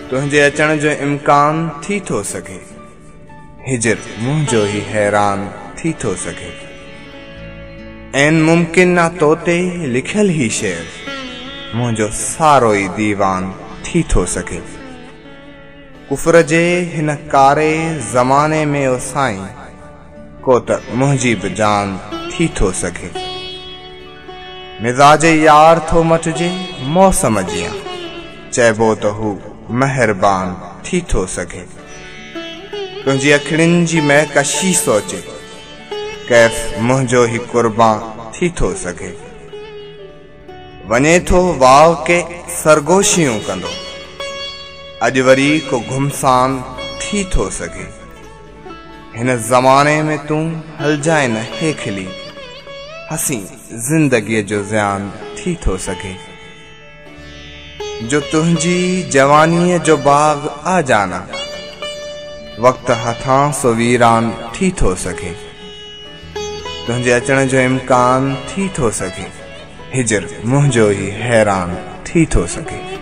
तुझे अचण जो इम्कान थी थो सके, हिजर मुझो ही हैरान थी थो सके। ऐन मुमकिन ना तोते लिखल ही शेर, मुझो सारो ही दीवान थी थो सके। कुफर जे हिन कारे ज़माने में ओ साईं, को त मुंहिंजी बि जान थी थो सके। मिजाज यार थो मटिजे मौसम जियां, चइबो त हू मेहरबान थी थो सके। तुंहिंजी अखियुनि जी महकशी सोचे, कैफ़ मुंहिंजो ही कुर्बान थी थो सके। वञे थो वाव के सरगोशियूं कंदो, अॼु वरी को घुमसान थी थो सके। हिन ज़माने में तूं हलजाए न हे खिली, हसी ज़िंदगीअ जो ज़ियान थी थो सके। जो तुंहिंजी जवानीअ जो बाग आ जाना, वक्त हथां सो वीरान थी थो सके। तुंहिंजे अचण जो इम्कान थी थो सके, हिजर मुंहिंजो ही हैरान थी थो सके।